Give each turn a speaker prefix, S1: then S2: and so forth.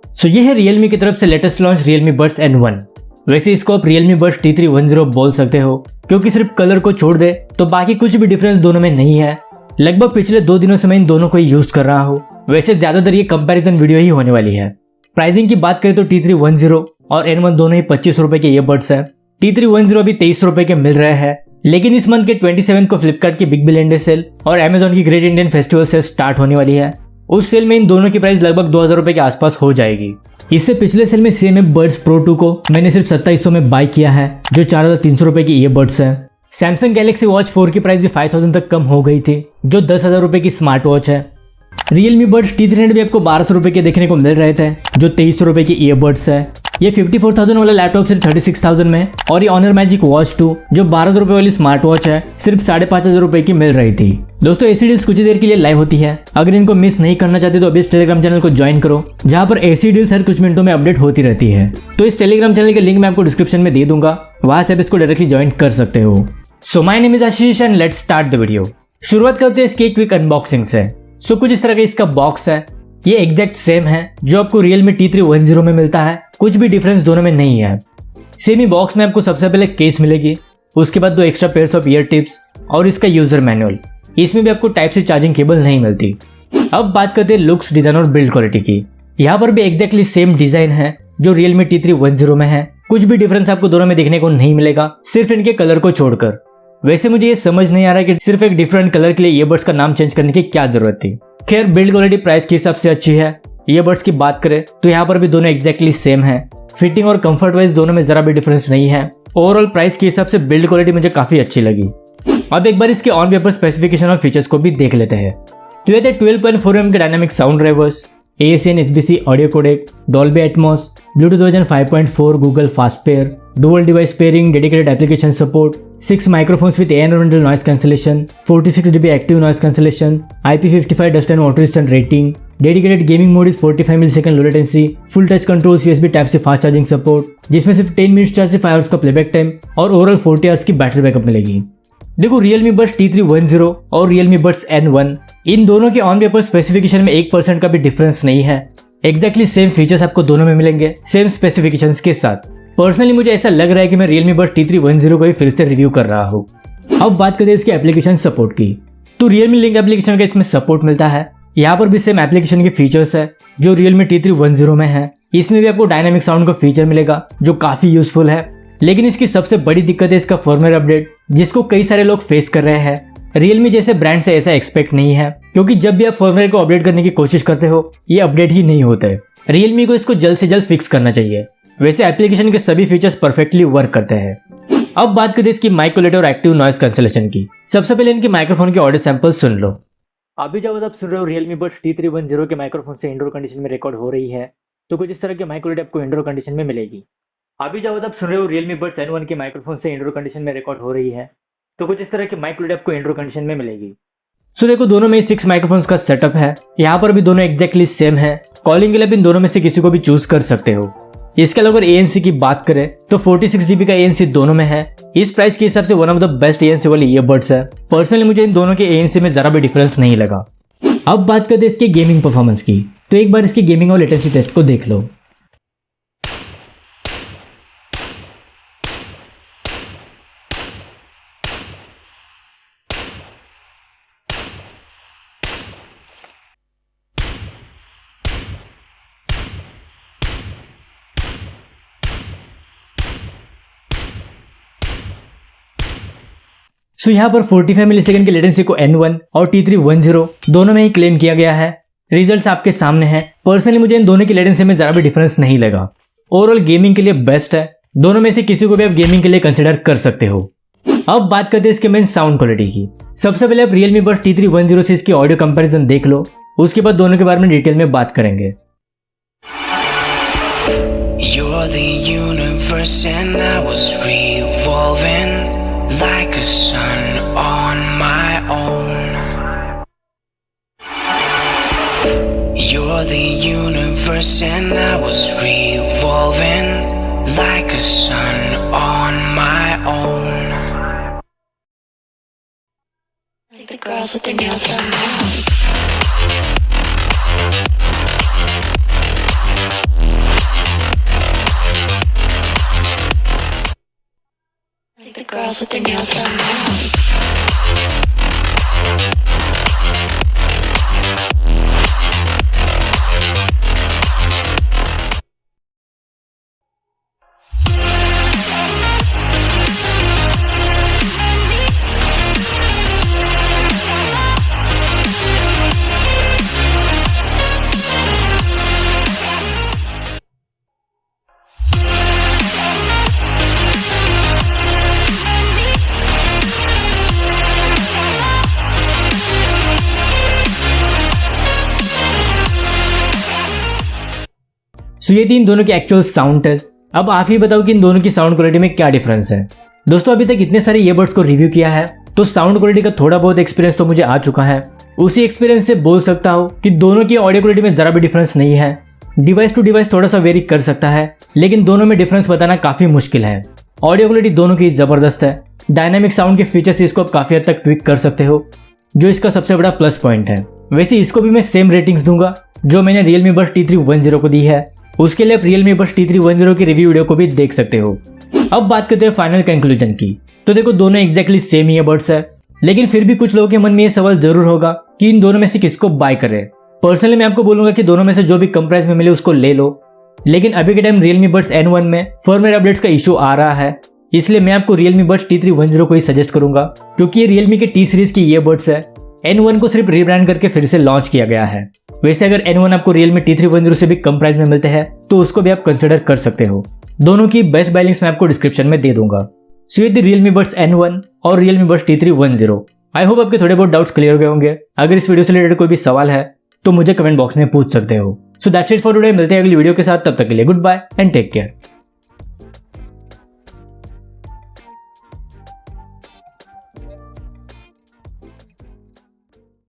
S1: सो ये है Realme की तरफ से latest launch Realme Buds N1। वैसे इसको आप Realme Buds T310 बोल सकते हो, क्योंकि सिर्फ कलर को छोड़ दे तो बाकी कुछ भी डिफरेंस दोनों में नहीं है। लगभग पिछले 2 दिनों से मैं इन दोनों को ही यूज कर रहा हूँ। वैसे ज्यादातर ये कंपैरिजन वीडियो ही होने वाली है। प्राइसिंग की बात करें तो T310 और N1 दोनों ही 25 रुपए के ईयरबड्स है। T310 अभी 23 रुपए के मिल रहे हैं, लेकिन इस मंथ के 27 को फ्लिपकार्ट की बिग बिलियन डे सेल और Amazon की great Indian festival sale start होने वाली है। उस सेल में इन दोनों की प्राइस लगभग 2000 रुपए के आसपास हो जाएगी। इससे पिछले सेल में सेम बड्स प्रो 2 को मैंने सिर्फ 2700 में बाय किया है, जो 4300 रुपए की ईयरबड्स है। सैमसंग गैलेक्सी वॉच 4 की प्राइस भी 5000 तक कम हो गई थी, जो 10,000 रुपए की स्मार्ट वॉच है। Realme Buds T300 भी आपको 1200 रुपए के देखने को मिल रहे थे, जो 2300 रुपए की ईयरबड्स है। ये 54,000 वाला लैपटॉप सिर्फ 36,000 में, और ये Honor Magic Watch 2 जो 1200 रुपए वाली स्मार्ट वॉच है सिर्फ 5,500 रुपए की मिल रही थी। दोस्तों ऐसी डील्स कुछ ही देर के लिए लाइव होती है। अगर इनको मिस नहीं करना चाहते तो अभी इस टेलीग्राम चैनल को ज्वाइन करो, जहां पर ऐसी डील्स हर कुछ मिनटों में अपडेट होती रहती है। तो इस टेलीग्राम चैनल के लिंक मैं आपको डिस्क्रिप्शन में दे दूंगा, वहां से आप इसको डायरेक्टली ज्वाइन कर सकते हो। So my name is Ashish and let's start the video. शुरुआत करते हैं इसकी क्विक अनबॉक्सिंग से। सो कुछ इस तरह का इसका बॉक्स है। ये एग्जैक्ट सेम है जो आपको Realme T310 में मिलता है, कुछ भी डिफरेंस दोनों में नहीं है। सेम ही बॉक्स में आपको सबसे पहले केस मिलेगी, उसके बाद 2 extra pairs of year tips और इसका यूजर मैनुअल। इसमें भी आपको टाइप सी चार्जिंग केबल नहीं मिलती। अब बात करते हैं लुक्स, डिजाइन और बिल्ड क्वालिटी की। यहाँ पर भी एग्जैक्टली सेम डिजाइन है जो Realme T310 में है। कुछ भी डिफरेंस आपको दोनों में देखने को नहीं मिलेगा, सिर्फ इनके कलर को छोड़कर। वैसे मुझे ये समझ नहीं आ रहा कि सिर्फ एक डिफरेंट कलर के लिए ईयरबड्स का नाम चेंज करने की क्या जरूरत थी। खैर बिल्ड क्वालिटी प्राइस के हिसाब से अच्छी है। ईयरबड्स की बात करें तो यहाँ पर भी दोनों एग्जैक्टली सेम है। फिटिंग और कंफर्ट वाइज दोनों में जरा भी डिफरेंस नहीं है। ओवरऑल प्राइस के हिसाब से बिल्ड क्वालिटी मुझे काफी अच्छी लगी। अब एक बार इसके ऑन पेपर स्पेसिफिकेशन और फीचर्स को भी देख लेते हैं। तो ये थे 12.4 mm के dynamic sound drivers, AAC SBC audio codec, Dolby Atmos, Bluetooth version 5.4, Google fast pair, dual device pairing, dedicated application support, 6 microphones with environmental noise cancellation, 46 dB active noise cancellation, IP55 dust and water resistant rating, dedicated gaming mode is 45 millisecond low latency, full touch controls, USB Type C fast charging support, जिसमें सिर्फ 10 minute charge से 5 hours का playback time और overall 40 hours की battery backup मिलेगी। देखो Realme Buds T310 और Realme Buds N1 इन दोनों के ऑन पेपर स्पेसिफिकेशन में 1% का भी डिफरेंस नहीं है। एग्जैक्टली सेम फीचर्स आपको दोनों में मिलेंगे, सेम स्पेसिफिकेशंस के साथ। पर्सनली मुझे ऐसा लग रहा है कि मैं Realme Buds T310 को ही फिर से रिव्यू कर रहा हूँ। अब बात करते हैं इसके एप्लीकेशन सपोर्ट की। तो Realme Link एप्लीकेशन का इसमें सपोर्ट मिलता है। यहाँ पर भी सेम एप्लीकेशन के फीचर्स है जो Realme T310 में है। इसमें भी आपको डायनामिक साउंड का फीचर मिलेगा जो काफी यूजफुल है। लेकिन इसकी सबसे बड़ी दिक्कत है इसका फर्मवेयर अपडेट, जिसको कई सारे लोग फेस कर रहे हैं। Realme जैसे ब्रांड से ऐसा एक्सपेक्ट नहीं है, क्योंकि जब भी आप फर्मवेयर को अपडेट करने की कोशिश करते हो ये अपडेट ही नहीं होता है। Realme को इसको जल्द से जल्द फिक्स करना चाहिए। वैसे एप्लीकेशन के सभी फीचर्स परफेक्टली वर्क करते हैं। अब बात करते हैं इसकी माइक क्वालिटी और एक्टिव नॉइज कैंसलेशन की। सबसे पहले इनकी माइक्रोफोन के ऑडियो सैंपल सुन लो।
S2: अभी जब आप सुन रहे हो Realme Buds T310 के माइक्रोफोन से इंडोर कंडीशन में रिकॉर्ड हो रही है, तो कुछ इस तरह की माइक क्वालिटी आपको इंडोर कंडीशन में मिलेगी। अभी जब आप सुन रहे हो Realme Buds N1 के माइक्रोफोन से इंडोर कंडीशन में रिकॉर्ड हो रही है, तो कुछ इस तरह की माइक क्वालिटी आपको इंडोर कंडीशन में मिलेगी।
S1: सो देखो दोनों में 6 माइक्रोफोन्स का सेटअप है। यहाँ पर भी दोनों एग्जैक्टली सेम है। कॉलिंग के लिए भी इन दोनों में से किसी को भी चूज कर सकते हो। इसके अलावा अगर ANC की बात करें तो 46 dB का ANC दोनों में है। इस प्राइस के हिसाब से one of the best ANC वाले ईयरबड्स है। पर्सनली मुझे इन दोनों के ANC में जरा भी डिफरेंस नहीं लगा। अब बात करते हैं इसके गेमिंग परफॉर्मेंस की। तो एक बार इसकी गेमिंग और लेटेंसी टेस्ट को देख लो। सो यहाँ पर 45 मिलीसेकंड की लेटेंसी को N1 और T310 दोनों में ही क्लेम किया गया है। रिजल्ट्स आपके सामने हैं। पर्सनली मुझे इन दोनों की लेटेंसी में जरा भी डिफरेंस नहीं लगा। ओवरऑल गेमिंग के लिए बेस्ट है। दोनों में से किसी को भी आप गेमिंग के लिए कंसिडर कर सकते हो। अब बात करते हैं इसके मेन साउंड क्वालिटी की। सबसे पहले आप Realme Buds T310 से इसकी ऑडियो कंपैरिजन देख लो, उसके बाद दोनों के बारे में डिटेल में बात करेंगे।
S3: You're the universe and I was revolving like a sun on my own. You're the universe and I was revolving like a sun on my own.
S4: Like the girls with their nails done now. girls with their nails done now.
S1: सो ये थी इन दोनों की actual sound test. अब आप ही बताओ कि इन दोनों की साउंड क्वालिटी में क्या डिफरेंस है। दोस्तों अभी तक इतने सारे ईयरबड्स को रिव्यू किया है तो साउंड क्वालिटी का थोड़ा बहुत एक्सपीरियंस तो मुझे आ चुका है। उसी एक्सपीरियंस से बोल सकता हूँ कि दोनों की ऑडियो क्वालिटी में जरा भी डिफरेंस नहीं है। डिवाइस टू डिवाइस थोड़ा सा वेरी कर सकता है लेकिन दोनों में डिफरेंस बताना काफी मुश्किल है। ऑडियो क्वालिटी दोनों की जबरदस्त है। डायनामिक साउंड के फीचर्स इसको आप काफी हद तक ट्विक कर सकते हो जो इसका सबसे बड़ा प्लस पॉइंट है। वैसे इसको भी मैं सेम रेटिंग्स दूंगा जो मैंने Realme Buds T310 को दी है। उसके लिए आप Realme Buds T310 की रिव्यू वीडियो को भी देख सकते हो। अब बात करते हैं फाइनल कंक्लूजन की। तो देखो दोनों एग्जैक्टली सेम ईयरबड्स है लेकिन फिर भी कुछ लोगों के मन में ये सवाल जरूर होगा कि इन दोनों में से किसको बाय करें। पर्सनली मैं आपको बोलूंगा कि दोनों में से जो भी कम प्राइस में मिले उसको ले लो। लेकिन अभी के टाइम Realme Buds N1 में फर्मवेयर अपडेट्स का इशू आ रहा है इसलिए मैं आपको Realme Buds T310 को ही सजेस्ट करूंगा क्योंकि ये Realme के T सीरीज की ईयरबड्स है। N1 को सिर्फ रीब्रांड करके फिर से लॉन्च किया गया है। वैसे अगर N1 आपको Realme T310 से भी कम प्राइस में मिलते हैं तो उसको भी आप कंसिडर कर सकते हो। दोनों की बेस्ट बाय लिंक्स मैं आपको डिस्क्रिप्शन में दे दूंगा। सो ये थी Realme Buds N1 और Realme Buds T310। I hope आपके थोड़े बहुत डाउट्स क्लियर हो गए होंगे। अगर इस वीडियो से रिलेटेड कोई भी सवाल है तो मुझे कमेंट बॉक्स में पूछ सकते हो। So that's it for today. मिलते हैं अगली वीडियो के साथ, तब तक के लिए goodbye and take care.